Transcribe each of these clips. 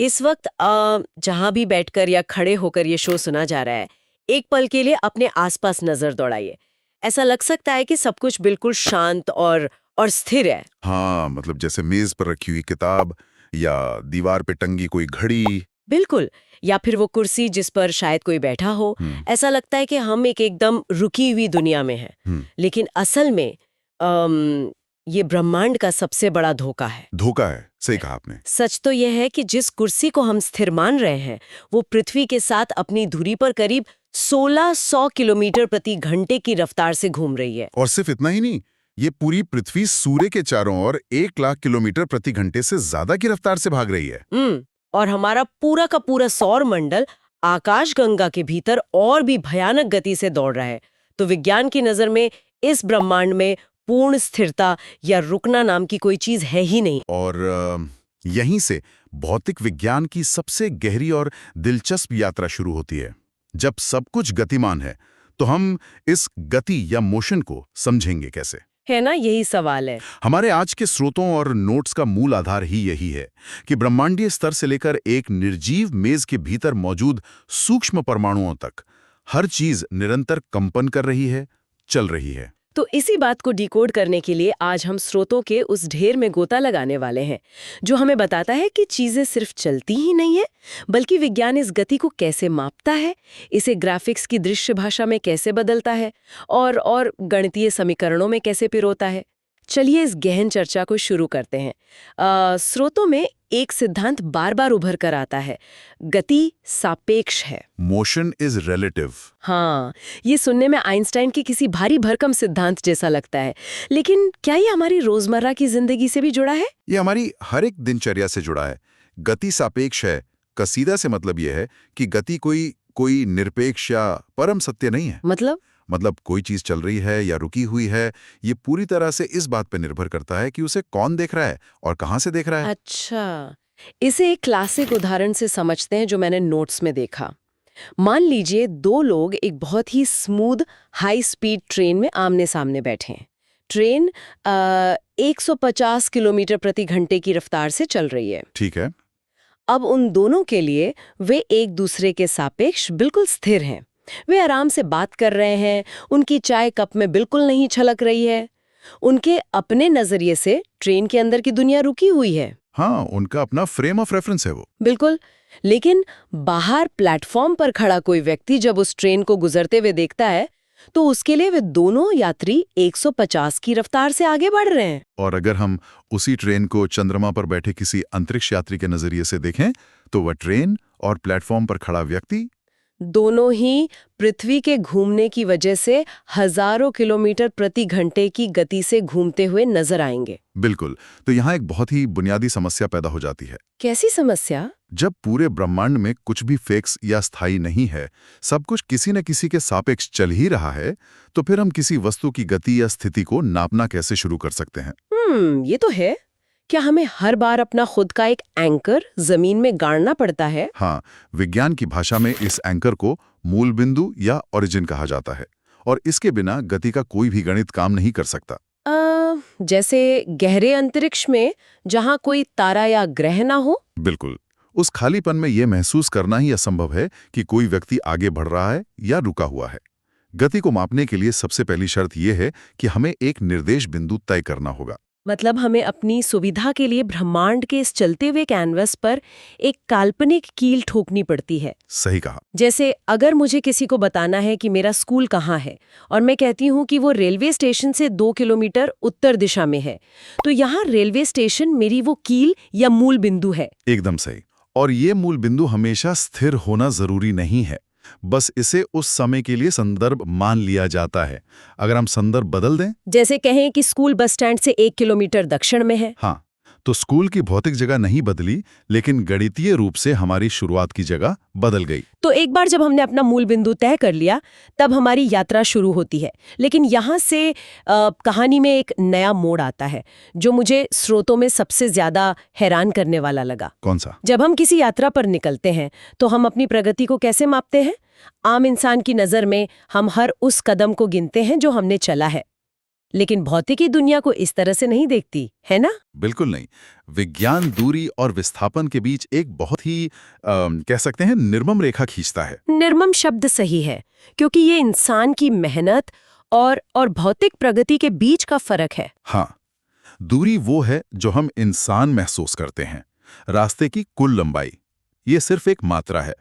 इस वक्त जहां भी बैठकर या खड़े होकर ये शो सुना जा रहा है, एक पल के लिए अपने आसपास नजर दौड़ाइए। ऐसा लग सकता है कि सब कुछ बिल्कुल शांत और स्थिर है। हाँ, मतलब जैसे मेज पर रखी हुई किताब या दीवार पे टंगी कोई घड़ी। बिल्कुल। या फिर वो कुर्सी जिस पर शायद कोई बैठा हो। हम्म। ऐसा लगता है कि हम एक एकदम रुकी हुई दुनिया में हैं। हम्म। लेकिन असल में ये ब्रह्मांड का सबसे बड़ा धोखा है। धोखा है, सही कहा आपने। सच तो यह है कि जिस कुर्सी को हम स्थिर मान रहे हैं, वो पृथ्वी के साथ अपनी दूरी पर करीब 1600 किलोमीटर प्रति घंटे की रफ्तार से घूम रही है। और सिर्फ इतना ही नहीं, ये पूरी पृथ्वी सूर्य के चारों ओर 1 लाख किलोमीटर प्रति घंटे से ज्यादा की रफ्तार से भाग रही है। और हमारा पूरा का पूरा सौर मंडल आकाशगंगा के भीतर और भी भयानक गति से दौड़ रहा है। तो विज्ञान की नजर में इस ब्रह्मांड में पूर्ण स्थिरता या रुकना नाम की कोई चीज है ही नहीं। और यहीं से भौतिक विज्ञान की सबसे गहरी और दिलचस्प यात्रा शुरू होती है। जब सब कुछ गतिमान है, तो हम इस गति या मोशन को समझेंगे कैसे? है ना, यही सवाल है। हमारे आज के स्रोतों और नोट्स का मूल आधार ही यही है कि ब्रह्मांडीय स्तर से लेकर एक निर्जीव मेज के भीतर मौजूद सूक्ष्म परमाणुओं तक हर चीज निरंतर कंपन कर रही है, चल रही है। तो इसी बात को डिकोड करने के लिए आज हम स्रोतों के उस ढेर में गोता लगाने वाले हैं, जो हमें बताता है कि चीजें सिर्फ चलती ही नहीं है, बल्कि विज्ञान इस गति को कैसे मापता है, इसे ग्राफिक्स की दृश्य भाषा में कैसे बदलता है और गणितीय समीकरणों में कैसे पिरोता है। चलिए इस गहन चर्चा को शुरू करते हैं। स्रोतों में एक सिद्धांत बार बार उभर कर आता है, गति सापेक्ष है। Motion is relative. हाँ, ये सुनने में आइंस्टाइन के किसी भारी भरकम सिद्धांत जैसा लगता है, लेकिन क्या ये हमारी रोजमर्रा की जिंदगी से भी जुड़ा है? ये हमारी हर एक दिनचर्या से जुड़ा है। गति सापेक्ष है का सीधा से मतलब यह है कि गति कोई निरपेक्ष या परम सत्य नहीं है। मतलब कोई चीज चल रही है या रुकी हुई है, ये पूरी तरह से इस बात पर निर्भर करता है कि उसे कौन देख रहा है और कहां से देख रहा है। अच्छा, इसे एक क्लासिक उदाहरण से समझते हैं जो मैंने नोट्स में देखा। मान लीजिए दो लोग एक बहुत ही स्मूथ हाई स्पीड ट्रेन में आमने सामने बैठे हैं। ट्रेन 150 किलोमीटर प्रति घंटे की रफ्तार से चल रही है। ठीक है। अब उन दोनों के लिए वे एक दूसरे के सापेक्ष बिल्कुल स्थिर हैं। वे आराम से बात कर रहे हैं, उनकी चाय कप में बिल्कुल नहीं छलक रही है। उनके अपने नजरिए से ट्रेन के अंदर की दुनिया रुकी हुई है। हाँ, उनका अपना फ्रेम ऑफ रेफरेंस है वो। बिल्कुल। लेकिन बाहर प्लेटफॉर्म पर खड़ा कोई व्यक्ति जब उस ट्रेन को गुजरते हुए देखता है, तो उसके लिए वे दोनों यात्री 150 की रफ्तार से आगे बढ़ रहे हैं। और अगर हम उसी ट्रेन को चंद्रमा पर बैठे किसी अंतरिक्ष यात्री के नजरिए से देखें, तो वह ट्रेन और प्लेटफॉर्म पर खड़ा व्यक्ति दोनों ही पृथ्वी के घूमने की वजह से हजारों किलोमीटर प्रति घंटे की गति से घूमते हुए नजर आएंगे। बिल्कुल। तो यहाँ एक बहुत ही बुनियादी समस्या पैदा हो जाती है। कैसी समस्या? जब पूरे ब्रह्मांड में कुछ भी फिक्स या स्थायी नहीं है, सब कुछ किसी न किसी के सापेक्ष चल ही रहा है, तो फिर हम किसी वस्तु की गति या स्थिति को नापना कैसे शुरू कर सकते हैं? ये तो है। क्या हमें हर बार अपना खुद का एक एंकर जमीन में गाड़ना पड़ता है? हाँ, विज्ञान की भाषा में इस एंकर को मूल बिंदु या ओरिजिन कहा जाता है, और इसके बिना गति का कोई भी गणित काम नहीं कर सकता। जैसे गहरे अंतरिक्ष में जहां कोई तारा या ग्रह ना हो? बिल्कुल। उस खालीपन में यह महसूस करना ही असंभव है कि कोई व्यक्ति आगे बढ़ रहा है या रुका हुआ है। गति को मापने के लिए सबसे पहली शर्त यह है कि हमें एक निर्देश बिंदु तय करना होगा। मतलब हमें अपनी सुविधा के लिए ब्रह्मांड के इस चलते हुए कैनवस पर एक काल्पनिक कील ठोकनी पड़ती है। सही कहा। जैसे अगर मुझे किसी को बताना है कि मेरा स्कूल कहाँ है, और मैं कहती हूँ कि वो रेलवे स्टेशन से 2 किलोमीटर उत्तर दिशा में है, तो यहाँ रेलवे स्टेशन मेरी वो कील या मूल बिंदु है। एकदम सही। और ये मूल बिंदु हमेशा स्थिर होना जरूरी नहीं है, बस इसे उस समय के लिए संदर्भ मान लिया जाता है। अगर हम संदर्भ बदल दें, जैसे कहें कि स्कूल बस स्टैंड से 1 किलोमीटर दक्षिण में है, हाँ, तो स्कूल की भौतिक जगह नहीं बदली, लेकिन गणितीय रूप से हमारी शुरुआत की जगह बदल गई। तो एक बार जब हमने अपना मूल बिंदु तय कर लिया, तब हमारी यात्रा शुरू होती है। लेकिन यहाँ से कहानी में एक नया मोड़ आता है, जो मुझे स्रोतों में सबसे ज्यादा हैरान करने वाला लगा। कौन सा? जब हम किसी यात्रा पर निकलते हैं, तो हम अपनी प्रगति को कैसे मापते हैं? आम इंसान की नजर में हम हर उस कदम को गिनते हैं जो हमने चला है। लेकिन भौतिकी दुनिया को इस तरह से नहीं देखती, है ना? बिल्कुल नहीं। विज्ञान दूरी और विस्थापन के बीच एक बहुत ही कह सकते हैं निर्मम रेखा खींचता है। निर्मम शब्द सही है, क्योंकि ये इंसान की मेहनत और भौतिक प्रगति के बीच का फर्क है। हाँ, दूरी वो है जो हम इंसान महसूस करते हैं। रास्ते की कुल लंबाई, ये सिर्फ एक मात्रा है।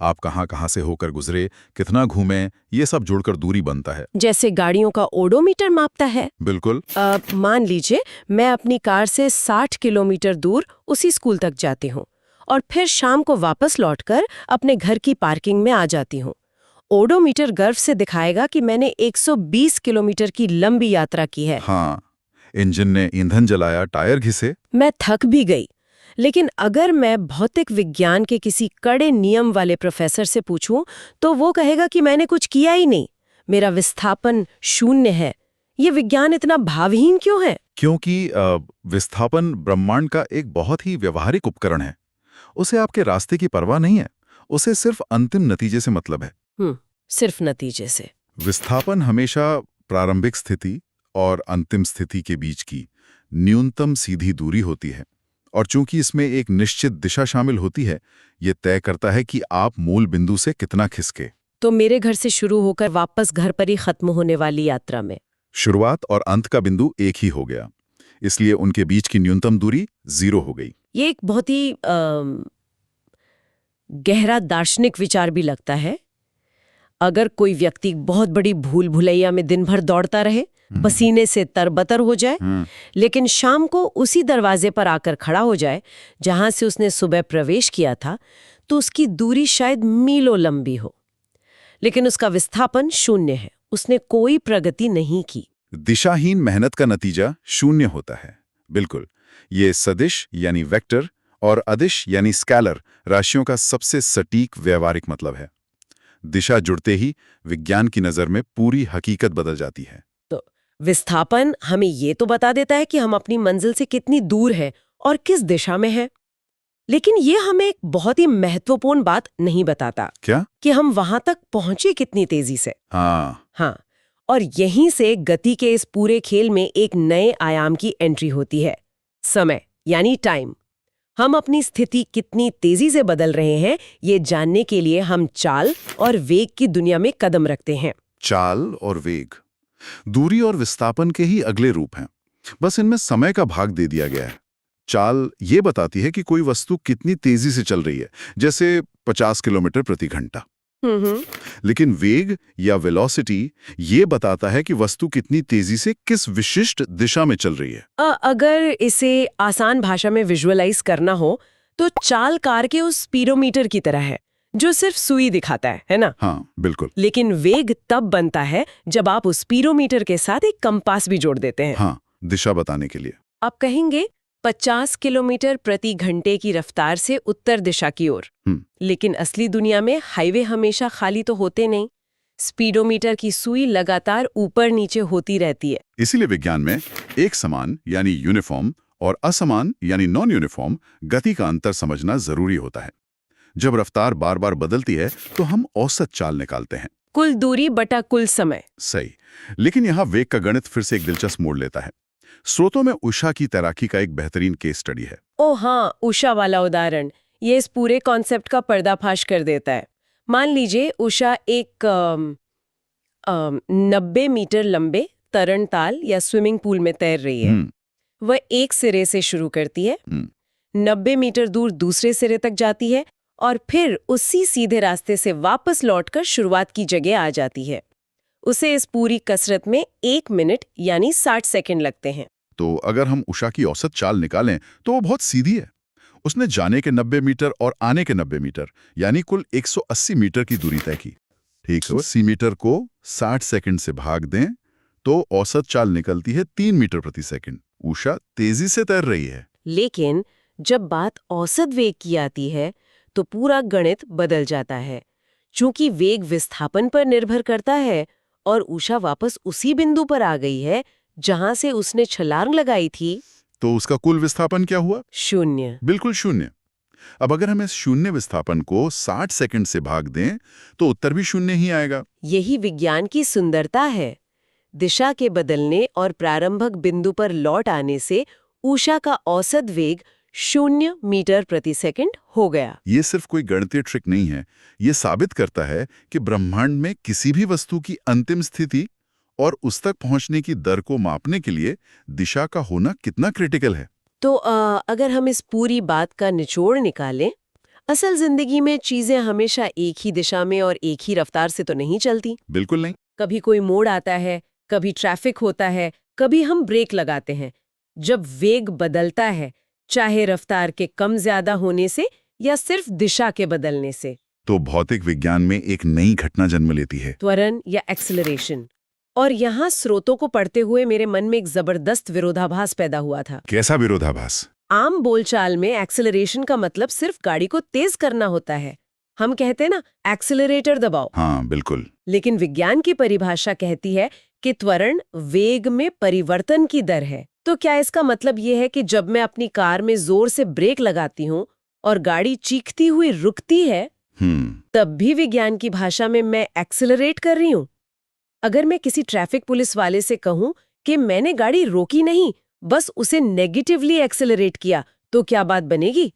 आप कहाँ से होकर गुजरे, कितना घूमे, ये सब जोड़कर दूरी बनता है। जैसे गाड़ियों का ओडोमीटर मापता है। बिल्कुल। मान लीजिए मैं अपनी कार से 60 किलोमीटर दूर उसी स्कूल तक जाती हूँ और फिर शाम को वापस लौटकर अपने घर की पार्किंग में आ जाती हूँ। ओडोमीटर गर्व से दिखाएगा कि मैंने 120 किलोमीटर की लंबी यात्रा की है। हाँ, इंजन ने ईंधन जलाया, टायर घिसे। मैं थक भी गई। लेकिन अगर मैं भौतिक विज्ञान के किसी कड़े नियम वाले प्रोफेसर से पूछूं, तो वो कहेगा कि मैंने कुछ किया ही नहीं, मेरा विस्थापन शून्य है। ये विज्ञान इतना भावहीन क्यों है? क्योंकि विस्थापन ब्रह्मांड का एक बहुत ही व्यवहारिक उपकरण है। उसे आपके रास्ते की परवाह नहीं है, उसे सिर्फ अंतिम नतीजे से मतलब है। सिर्फ नतीजे से। विस्थापन हमेशा प्रारंभिक स्थिति और अंतिम स्थिति के बीच की न्यूनतम सीधी दूरी होती है, और चूंकि इसमें एक निश्चित दिशा शामिल होती है, ये तय करता है कि आप मूल बिंदु से कितना खिसके। तो मेरे घर से शुरू होकर वापस घर पर ही खत्म होने वाली यात्रा में शुरुआत और अंत का बिंदु एक ही हो गया, इसलिए उनके बीच की न्यूनतम दूरी 0 हो गई। ये एक बहुत ही गहरा दार्शनिक विचार भी लगता है। अगर कोई व्यक्ति बहुत बड़ी भूल भुलैया में दिन भर दौड़ता रहे, पसीने से तरबतर हो जाए, लेकिन शाम को उसी दरवाजे पर आकर खड़ा हो जाए जहां से उसने सुबह प्रवेश किया था, तो उसकी दूरी शायद मीलों लंबी हो, लेकिन उसका विस्थापन शून्य है। उसने कोई प्रगति नहीं की। दिशाहीन मेहनत का नतीजा शून्य होता है। बिल्कुल, ये सदिश यानी वेक्टर और अदिश यानी स्केलर राशियों का सबसे सटीक व्यवहारिक मतलब है। दिशा जुड़ते ही विज्ञान की नजर में पूरी हकीकत बदल जाती है। तो विस्थापन हमें ये तो बता देता है कि हम अपनी मंजिल से कितनी दूर है और किस दिशा में है, लेकिन ये हमें एक बहुत ही महत्वपूर्ण बात नहीं बताता। क्या? कि हम वहां तक पहुंचे कितनी तेजी से। हाँ, और यहीं से गति के इस पूरे खेल में एक नए आयाम की एंट्री होती है, समय यानी टाइम। हम अपनी स्थिति कितनी तेजी से बदल रहे हैं, ये जानने के लिए हम चाल और वेग की दुनिया में कदम रखते हैं। चाल और वेग दूरी और विस्थापन के ही अगले रूप हैं, बस इनमें समय का भाग दे दिया गया है। चाल ये बताती है कि कोई वस्तु कितनी तेजी से चल रही है, जैसे 50 किलोमीटर प्रति घंटा। लेकिन वेग या वेलोसिटी ये बताता है कि वस्तु कितनी तेजी से किस विशिष्ट दिशा में चल रही है। अगर इसे आसान भाषा में विजुअलाइज करना हो, तो चाल कार के उस स्पीडोमीटर की तरह है जो सिर्फ सुई दिखाता है ना? हाँ, बिल्कुल। लेकिन वेग तब बनता है जब आप उस स्पीडोमीटर के साथ एक कंपास भी जोड़ देते हैं। हाँ, दिशा बताने के लिए। आप कहेंगे 50 किलोमीटर प्रति घंटे की रफ्तार से उत्तर दिशा की ओर। लेकिन असली दुनिया में हाईवे हमेशा खाली तो होते नहीं। स्पीडोमीटर की सुई लगातार ऊपर नीचे होती रहती है। इसीलिए विज्ञान में एक समान यानी यूनिफॉर्म और असमान यानी नॉन यूनिफॉर्म गति का अंतर समझना जरूरी होता है। जब रफ्तार बार बार बदलती है तो हम औसत चाल निकालते हैं, कुल दूरी बटा कुल समय। सही। लेकिन यहाँ वेग का गणित फिर से एक दिलचस्प मोड़ लेता है। स्रोतों में उषा की तैराकी का एक बेहतरीन केस स्टडी है। ओह हाँ, उषा वाला उदाहरण ये इस पूरे कॉन्सेप्ट का पर्दाफाश कर देता है। मान लीजिए उषा एक 90 मीटर लंबे तरणताल या स्विमिंग पूल में तैर रही है। वह एक सिरे से शुरू करती है, 90 मीटर दूर दूसरे सिरे तक जाती है और फिर उसी सीधे रास्ते से वापस लौटकर शुरुआत की जगह आ जाती है। उसे इस पूरी कसरत में 1 मिनट यानी 60 सेकंड लगते हैं। तो अगर हम उषा की औसत चाल निकालें तो वो बहुत सीधी है। उसने जाने के 90 मीटर और आने के 90 मीटर यानी कुल 180 मीटर की दूरी तय की। ठीक है, 80 मीटर को 60 सेकंड से भाग दें तो औसत चाल निकलती है 3 मीटर प्रति सेकंड। उषा तेजी से तैर रही है। लेकिन जब बात औसत वेग की आती है तो पूरा गणित बदल जाता है। चूंकि वेग विस्थापन पर निर्भर करता है और उषा वापस उसी बिंदु पर आ गई है जहां से उसने छलांग लगाई थी, तो उसका कुल विस्थापन क्या हुआ? शून्य। बिल्कुल शून्य। अब अगर हम इस शून्य विस्थापन को 60 सेकंड से भाग दें तो उत्तर भी शून्य ही आएगा। यही विज्ञान की सुंदरता है। दिशा के बदलने और प्रारंभिक बिंदु पर लौट आने से ऊषा का औसत वेग 0 मीटर प्रति सेकंड हो गया। ये सिर्फ कोई गणितीय ट्रिक नहीं है, ये साबित करता है कि ब्रह्मांड में किसी भी वस्तु की अंतिम स्थिति और उस तक पहुंचने की दर को मापने के लिए दिशा का होना कितना क्रिटिकल है। तो अगर हम इस पूरी बात का निचोड़ निकालें, असल जिंदगी में चीजें हमेशा एक ही दिशा में और एक ही रफ्तार से तो नहीं चलती। बिल्कुल नहीं। कभी कोई मोड़ आता है, कभी ट्रैफिक होता है, कभी हम ब्रेक लगाते हैं। जब वेग बदलता है, चाहे रफ्तार के कम ज्यादा होने से या सिर्फ दिशा के बदलने से, तो भौतिक विज्ञान में एक नई घटना जन्म लेती है, त्वरण या एक्सेलरेशन। और यहाँ स्रोतों को पढ़ते हुए मेरे मन में एक जबरदस्त विरोधाभास पैदा हुआ था। कैसा विरोधाभास? आम बोलचाल में एक्सेलरेशन का मतलब सिर्फ गाड़ी को तेज करना होता है। हम कहते हैं ना, एक्सेलरेटर दबाओ। हाँ बिल्कुल। लेकिन विज्ञान की परिभाषा कहती है कि त्वरण वेग में परिवर्तन की दर है। तो क्या इसका मतलब ये है कि जब मैं अपनी कार में जोर से ब्रेक लगाती हूँ और गाड़ी चीखती हुई रुकती है, तब भी विज्ञान की भाषा में मैं एक्सेलरेट कर रही हूँ? अगर मैं किसी ट्रैफिक पुलिस वाले से कहूँ कि मैंने गाड़ी रोकी नहीं, बस उसे नेगेटिवली एक्सेलरेट किया, तो क्या बात बनेगी?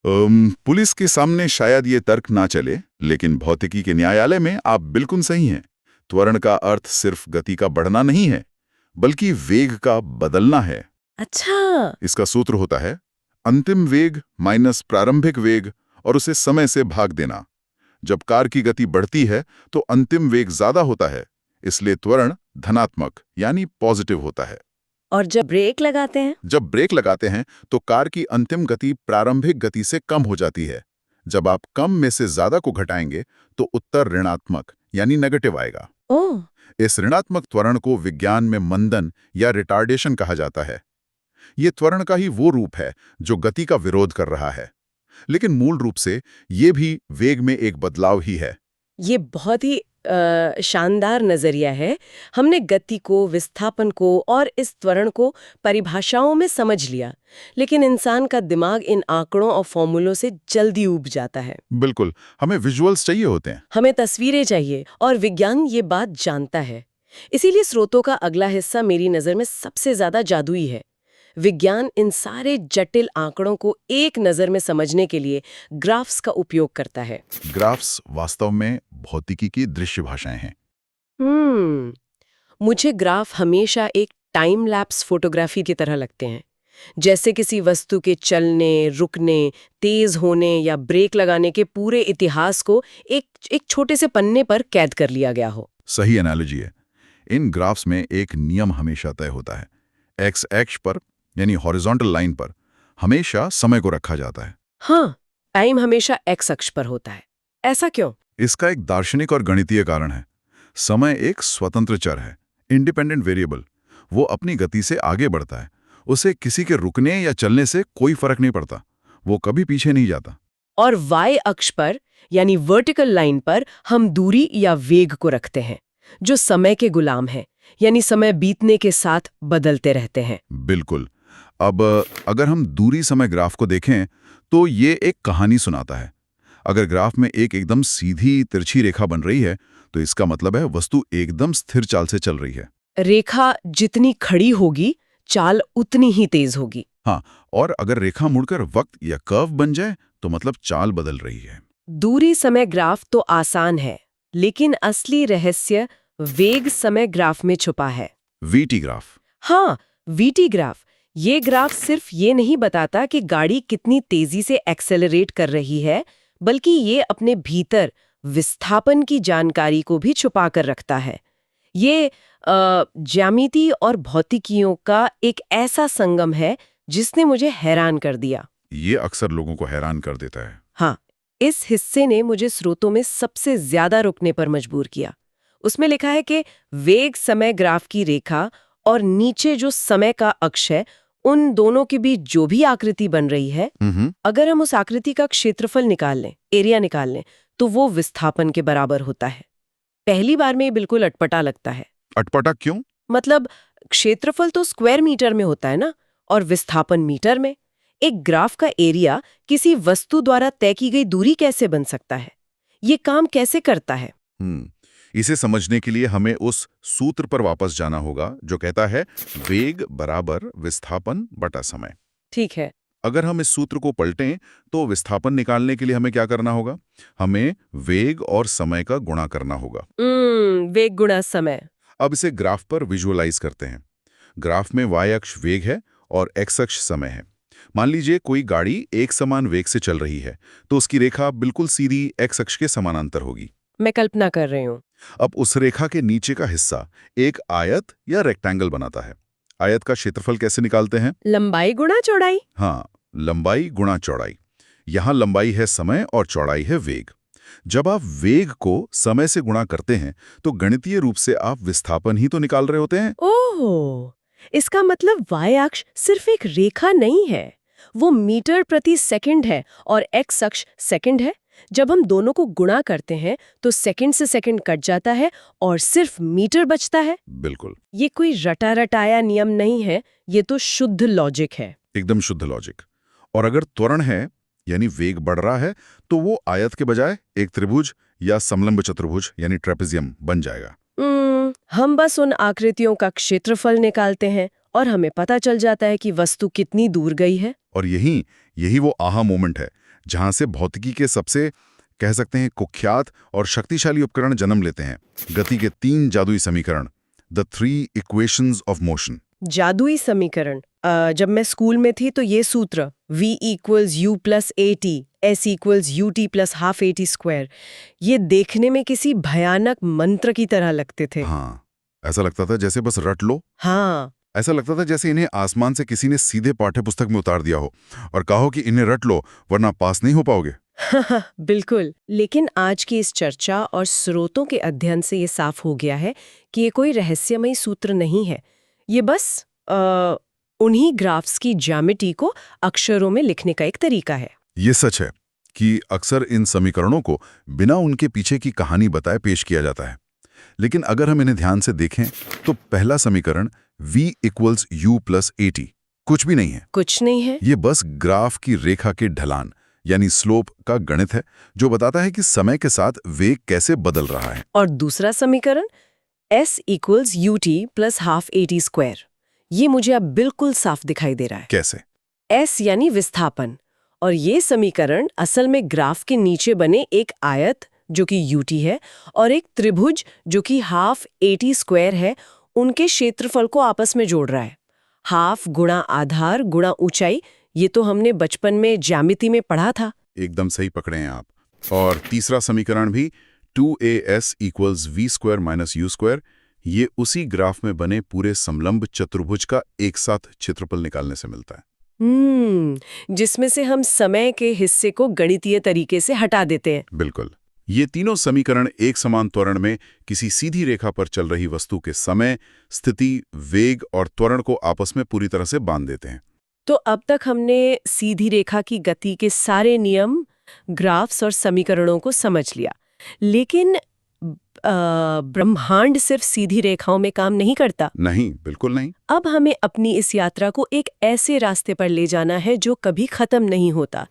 पुलिस के सामने शायद ये तर्क ना चले, लेकिन भौतिकी के न्यायालय में आप बिल्कुल सही हैं। त्वरण का अर्थ सिर्फ गति का बढ़ना नहीं है, बल्कि वेग का बदलना है। अच्छा। इसका सूत्र होता है अंतिम वेग माइनस प्रारंभिक वेग और उसे समय से भाग देना। जब कार की गति बढ़ती है तो अंतिम वेग ज्यादा होता है, इसलिए त्वरण धनात्मक यानी पॉजिटिव होता है। और जब ब्रेक लगाते हैं तो कार की अंतिम गति प्रारंभिक गति से कम हो जाती है। जब आप कम में से ज्यादा को घटाएंगे तो उत्तर ऋणात्मक यानी नेगेटिव आएगा। ओह। इस ऋणात्मक त्वरण को विज्ञान में मंदन या रिटार्डेशन कहा जाता है। ये त्वरण का ही वो रूप है जो गति का विरोध कर रहा है, लेकिन मूल रूप से ये भी वेग में एक बदलाव ही है। ये बहुत ही शानदार नजरिया है। हमने गति को, विस्थापन को और इस त्वरण को परिभाषाओं में समझ लिया, लेकिन इंसान का दिमाग इन आंकड़ों और फॉर्मूलों से जल्दी ऊब जाता है। बिल्कुल, हमें विजुअल्स चाहिए होते हैं, हमें तस्वीरें चाहिए, और विज्ञान ये बात जानता है। इसीलिए स्रोतों का अगला हिस्सा मेरी नज़र में सबसे ज्यादा जादुई है। विज्ञान इन सारे जटिल आंकड़ों को एक नज़र में समझने के लिए ग्राफ्स का उपयोग करता है। ग्राफ्स वास्तव में भौतिकी की दृश्य भाषाएं हैं। मुझे ग्राफ हमेशा एक टाइम लैप्स फोटोग्राफी की तरह लगते हैं, जैसे किसी वस्तु के चलने, रुकने, तेज होने या ब्रेक लगाने के पूरे इतिहास को एक छोटे से पन्ने पर कैद कर लिया गया हो। सही एनालॉजी है। इन ग्राफ्स में एक नियम हमेशा तय होता है। एक्स एक्स पर यानी हॉरिजॉन्टल लाइन पर हमेशा समय को रखा जाता है। हाँ, टाइम हमेशा एक्स अक्ष पर होता है। ऐसा क्यों? इसका एक दार्शनिक और गणितीय कारण है। समय एक स्वतंत्र चर है, इंडिपेंडेंट वेरिएबल। वो अपनी गति से आगे बढ़ता है। उसे किसी के रुकने या चलने से कोई फर्क नहीं पड़ता। वो कभी पीछे नहीं जाता। और वाई अक्ष पर यानी वर्टिकल लाइन पर हम दूरी या वेग को रखते हैं, जो समय के गुलाम है, यानी समय बीतने के साथ बदलते रहते हैं। बिल्कुल। अब अगर हम दूरी समय ग्राफ को देखें तो ये एक कहानी सुनाता है। अगर ग्राफ में एक एकदम सीधी तिरछी रेखा बन रही है तो इसका मतलब है वस्तु एकदम स्थिर चाल से चल रही है। रेखा जितनी खड़ी होगी, चाल उतनी ही तेज होगी। हाँ, और अगर रेखा मुड़कर वक्त या कर्व बन जाए तो मतलब चाल बदल रही है। दूरी समय ग्राफ तो आसान है, लेकिन असली रहस्य वेग समय ग्राफ में छुपा है। VT graph. हाँ, वीटी ग्राफ। ये ग्राफ सिर्फ ये नहीं बताता कि गाड़ी कितनी तेजी से एक्सेलरेट कर रही है, बल्कि ये अपने भीतर विस्थापन की जानकारी को भी छुपा कर रखता है। ये ज्यामिति और भौतिकियों का एक ऐसा संगम है जिसने मुझे हैरान कर दिया। ये अक्सर लोगों को हैरान कर देता है। हाँ, इस हिस्से ने मुझे स्रोतों में सबसे ज्यादा रुकने पर मजबूर किया। उसमें लिखा है कि वेग समय ग्राफ की रेखा और नीचे जो समय का अक्ष है, उन दोनों के बीच जो भी आकृति बन रही है, अगर हम उस आकृति का क्षेत्रफल निकाल लें, एरिया निकाल लें, तो वो विस्थापन के बराबर होता है। पहली बार में ये बिल्कुल अटपटा लगता है। अटपटा क्यों? मतलब क्षेत्रफल तो स्क्वायर मीटर में होता है ना, और विस्थापन मीटर में। एक ग्राफ का एरिया किसी वस्तु द्वारा तय की गई दूरी कैसे बन सकता है? ये काम कैसे करता है? इसे समझने के लिए हमें उस सूत्र पर वापस जाना होगा जो कहता है वेग बराबर विस्थापन बटा समय। ठीक है। अगर हम इस सूत्र को पलटें तो विस्थापन निकालने के लिए हमें क्या करना होगा? हमें वेग और समय का गुणा करना होगा। वेग गुणा समय। अब इसे ग्राफ पर विजुअलाइज करते हैं। ग्राफ में y अक्ष वेग है और x अक्ष समय है। मान लीजिए कोई गाड़ी एक समान वेग से चल रही है तो उसकी रेखा बिल्कुल सीधी x अक्ष के समानांतर होगी। मैं कल्पना कर रही हूँ। अब उस रेखा के नीचे का हिस्सा एक आयत या रेक्टेंगल बनाता है। आयत का क्षेत्रफल कैसे निकालते हैं? लंबाई गुणा चौड़ाई। हाँ, लंबाई गुणा चौड़ाई। यहाँ लंबाई है समय और चौड़ाई है वेग। जब आप वेग को समय से गुणा करते हैं तो गणितीय रूप से आप विस्थापन ही तो निकाल रहे होते हैं। ओह, इसका मतलब y अक्ष सिर्फ एक रेखा नहीं है, वो मीटर प्रति सेकंड है और x अक्ष सेकंड है। जब हम दोनों को गुणा करते हैं तो सेकंड से सेकंड कट जाता है और सिर्फ मीटर बचता है। बिल्कुल। ये कोई रटा रटाया नियम नहीं है, ये तो शुद्ध लॉजिक है। एकदम शुद्ध लॉजिक। और अगर त्वरण है यानी वेग बढ़ रहा है तो वो आयत के बजाय एक त्रिभुज या समलंब चतुर्भुज यानी ट्रेपेजियम बन जाएगा। हम बस उन आकृतियों का क्षेत्रफल निकालते हैं और हमें पता चल जाता है कि वस्तु कितनी दूर गई है। और यही वो आहा मोमेंट है जहां से भौतिकी के सबसे कह सकते हैं कुख्यात और शक्तिशाली उपकरण जन्म लेते हैं। गति के 3 जादुई समीकरण, द 3 इक्वेशंस ऑफ मोशन। जादुई समीकरण। जब मैं स्कूल में थी तो ये सूत्र v = u + at, s = ut + ½ at², ये देखने में किसी भयानक मंत्र की तरह लगते थे। हाँ, ऐसा लगता था जैसे बस रट लो। हाँ, ऐसा लगता था जैसे इन्हें आसमान से किसी ने सीधे पाठ्यपुस्तक में उतार दिया हो और कहो कि इन्हें रट लो वरना पास नहीं हो पाओगे। बिल्कुल। लेकिन आज की इस चर्चा और स्रोतों के अध्ययन से ये साफ हो गया है कि ये कोई रहस्यमयी सूत्र नहीं है। ये बस उन्हीं ग्राफ्स की ज्यामिति को अक्षरों में लिखने का एक तरीका है। ये सच है कि अक्सर इन समीकरणों को बिना उनके पीछे की कहानी बताए पेश किया जाता है। लेकिन अगर हम इन्हें ध्यान से देखें तो पहला समीकरण v = u + at कुछ भी नहीं है। कुछ नहीं है। ये बस ग्राफ की रेखा के ढलान यानी स्लोप का गणित है जो बताता है कि समय के साथ वेग कैसे बदल रहा है। और दूसरा समीकरण s = ut + ½ at², ये मुझे अब बिल्कुल साफ दिखाई दे रहा है। कैसे? s यानी विस्थापन, और ये समीकरण असल में ग्राफ के नीचे बने एक आयत जो कि ut है और एक त्रिभुज जो कि ½ at² है, उनके क्षेत्रफल को आपस में जोड़ रहा है। हाफ गुणा आधार गुणा ऊंचाई, ये तो हमने बचपन में ज्यामिति में पढ़ा था। एकदम सही पकड़े हैं आप। और तीसरा समीकरण भी 2as = v² - u², ये उसी ग्राफ में बने पूरे समलंब चतुर्भुज का एक साथ क्षेत्रफल निकालने से मिलता है। जिसमें से हम समय के हिस्से को गणितीय तरीके से हटा देते हैं। बिल्कुल। ये तीनों समीकरण एक समान त्वरण में किसी सीधी रेखा पर चल रही वस्तु के समय, स्थिति, वेग और त्वरण को आपस में पूरी तरह से बांध देते हैं। तो अब तक हमने सीधी रेखा की गति के सारे नियम, ग्राफ्स और समीकरणों को समझ लिया, लेकिन ब्रह्मांड सिर्फ सीधी रेखाओं में काम नहीं करता। नहीं, बिल्कुल नहीं। अब हमें अपनी इस यात्रा को एक ऐसे रास्ते पर ले जाना है जो कभी खत्म नहीं होता,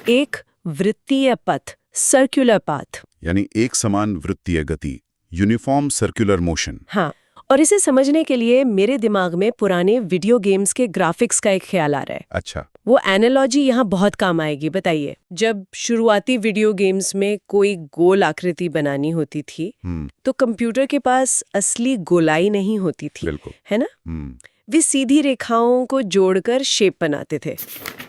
एक वृत्तीय पथ, सर्कुलर पाथ। यानी एक समान वृत्तीय गति, यूनिफॉर्म सर्कुलर मोशन। हाँ, और इसे समझने के लिए मेरे दिमाग में पुराने वीडियो गेम्स के ग्राफिक्स का एक ख्याल आ रहा है। अच्छा, वो एनालॉजी यहाँ बहुत काम आएगी। बताइए, जब शुरुआती वीडियो गेम्स में कोई गोल आकृति बनानी होती थी तो कंप्यूटर के पास असली गोलाई नहीं होती थी, बिल्कुल, है ना? वे सीधी रेखाओं को जोड़कर शेप बनाते थे।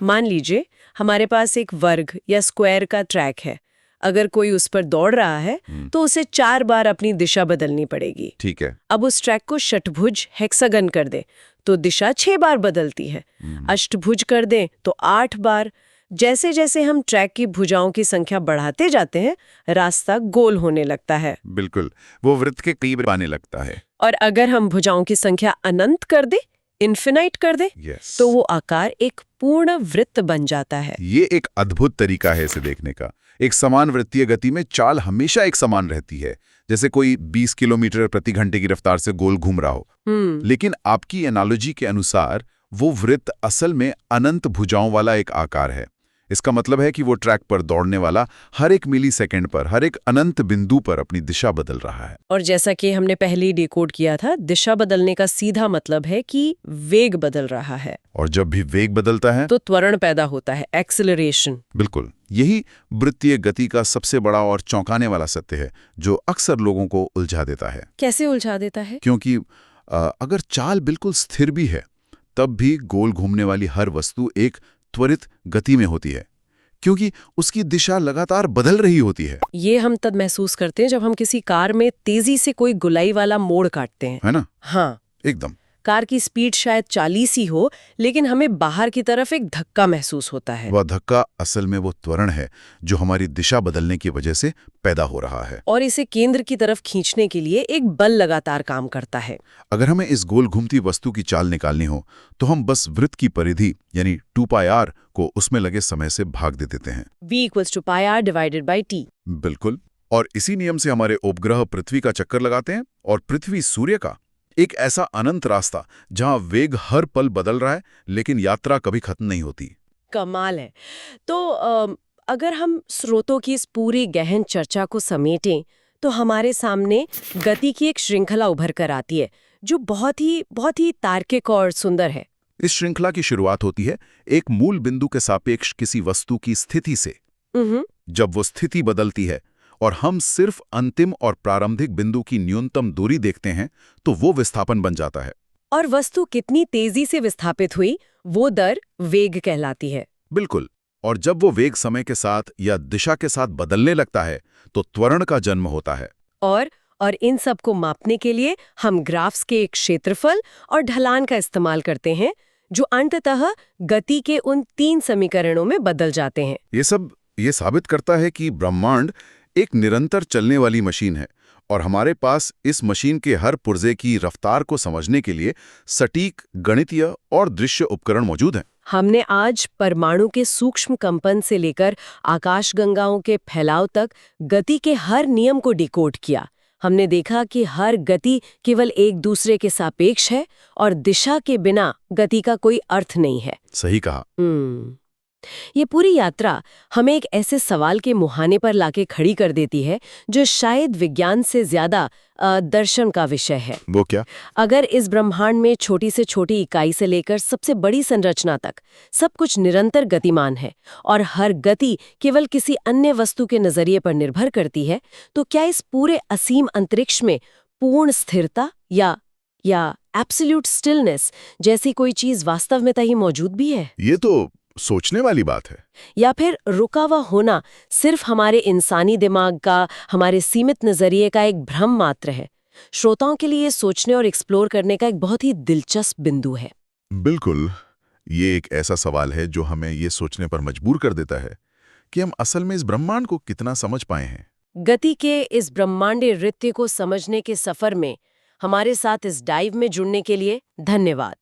मान लीजिए हमारे पास एक वर्ग या स्क्वायर का ट्रैक है। अगर कोई उस पर दौड़ रहा है तो उसे 4 बार अपनी दिशा बदलनी पड़ेगी। ठीक है। अब उस ट्रैक को षटभुज हेक्सागन कर दे तो दिशा 6 बार बदलती है। अष्टभुज कर दें तो 8 बार। जैसे जैसे हम ट्रैक की भुजाओं की संख्या बढ़ाते जाते हैं, रास्ता गोल होने लगता है। बिल्कुल, वो वृत्त के करीब आने लगता है। और अगर हम भुजाओं की संख्या अनंत कर दे, इन्फिनाइट कर दे, तो वो आकार एक पूर्ण वृत्त बन जाता है। ये एक अद्भुत तरीका है इसे देखने का। एक समान वृत्तीय गति में चाल हमेशा एक समान रहती है, जैसे कोई 20 किलोमीटर प्रति घंटे की रफ्तार से गोल घूम रहा हो। लेकिन आपकी एनालॉजी के अनुसार वो वृत्त असल में अनंत भुजाओं वाला एक आकार है। इसका मतलब है कि वो ट्रैक पर दौड़ने वाला हर एक मिलीसेकंड पर, हर एक अनंत बिंदु पर अपनी दिशा बदल रहा है। और जैसा कि हमने पहले ही डिकोड किया था, दिशा बदलने का सीधा मतलब है कि वेग बदल रहा है। और जब भी वेग बदलता है तो त्वरण पैदा होता है, एक्सेलरेशन। बिल्कुल, यही वृत्तीय गति का सबसे बड़ा और चौंकाने वाला सत्य है, जो अक्सर लोगों को उलझा देता है। कैसे उलझा देता है? क्योंकि अगर चाल बिल्कुल स्थिर भी है, तब भी गोल घूमने वाली हर वस्तु एक त्वरित गति में होती है, क्योंकि उसकी दिशा लगातार बदल रही होती है। ये हम तब महसूस करते हैं जब हम किसी कार में तेजी से कोई गुलाई वाला मोड़ काटते हैं, है ना? हाँ, एकदम। कार की स्पीड शायद 40 ही हो, लेकिन हमें बाहर की तरफ एक धक्का महसूस होता है। वह धक्का असल में वो त्वरण है जो हमारी दिशा बदलने की वजह से पैदा हो रहा है, और इसे केंद्र की तरफ खींचने के लिए एक बल लगातार काम करता है। अगर हमें इस गोल घूमती वस्तु की चाल निकालनी हो, तो हम बस वृत्त की परिधि यानी 2πr को उसमें लगे समय से भाग दे देते हैं। v = πr/t। बिल्कुल। और इसी नियम से हमारे उपग्रह पृथ्वी का चक्कर लगाते हैं, और पृथ्वी सूर्य का, एक ऐसा अनंत रास्ता जहां वेग हर पल बदल रहा है, लेकिन यात्रा कभी खत्म नहीं होती। कमाल है। तो अगर हम स्रोतों की इस पूरी गहन चर्चा को समेटें, तो हमारे सामने गति की एक श्रृंखला उभर कर आती है, जो बहुत ही तार्किक और सुंदर है। इस श्रृंखला की शुरुआत होती है एक मूल बिंदु के सापेक्ष किसी वस्तु की स्थिति से। जब वो स्थिति बदलती है और हम सिर्फ अंतिम और प्रारंभिक बिंदु की न्यूनतम दूरी देखते हैं, तो वो विस्थापन बन जाता है। और वस्तु कितनी तेजी से विस्थापित हुई, वो दर वेग कहलाती है। बिल्कुल। और जब वो वेग समय के साथ या दिशा के साथ बदलने लगता है, तो त्वरण का जन्म होता है। और इन सब को मापने के लिए हम ग्राफ्स के एक क्षेत्रफल और ढलान का इस्तेमाल करते हैं, जो अंततः गति के उन 3 समीकरणों में बदल जाते हैं। ये साबित करता है कि ब्रह्मांड एक निरंतर चलने वाली मशीन है, और हमारे पास इस मशीन के हर पुर्जे की रफ्तार को समझने के लिए सटीक गणितीय और दृश्य उपकरण मौजूद हैं। हमने आज परमाणु के सूक्ष्म कंपन से लेकर आकाशगंगाओं के फैलाव तक गति के हर नियम को डिकोड किया। हमने देखा कि हर गति केवल एक दूसरे के सापेक्ष है, और दिशा के बिना गति का कोई अर्थ नहीं है। सही कहा। ये पूरी यात्रा हमें एक ऐसे सवाल के मुहाने पर लाके खड़ी कर देती है, जो शायद विज्ञान से ज्यादा दर्शन का विषय है। वो क्या? अगर इस ब्रह्मांड में छोटी से छोटी इकाई से लेकर सबसे बड़ी संरचना तक सब कुछ निरंतर गतिमान है, और हर गति केवल किसी अन्य वस्तु के नजरिए पर निर्भर करती है, तो क्या इस पूरे असीम अंतरिक्ष में पूर्ण स्थिरता या एब्सोल्यूट स्टिलनेस जैसी कोई चीज वास्तव में तही मौजूद भी है? ये तो सोचने वाली बात है। या फिर रुका हुआ होना सिर्फ हमारे इंसानी दिमाग का, हमारे सीमित नजरिए का एक भ्रम मात्र है? श्रोताओं के लिए सोचने और एक्सप्लोर करने का एक बहुत ही दिलचस्प बिंदु है। बिल्कुल। ये एक ऐसा सवाल है जो हमें ये सोचने पर मजबूर कर देता है कि हम असल में इस ब्रह्मांड को कितना समझ पाए हैं। गति के इस ब्रह्मांडीय नृत्य को समझने के सफर में हमारे साथ इस डाइव में जुड़ने के लिए धन्यवाद।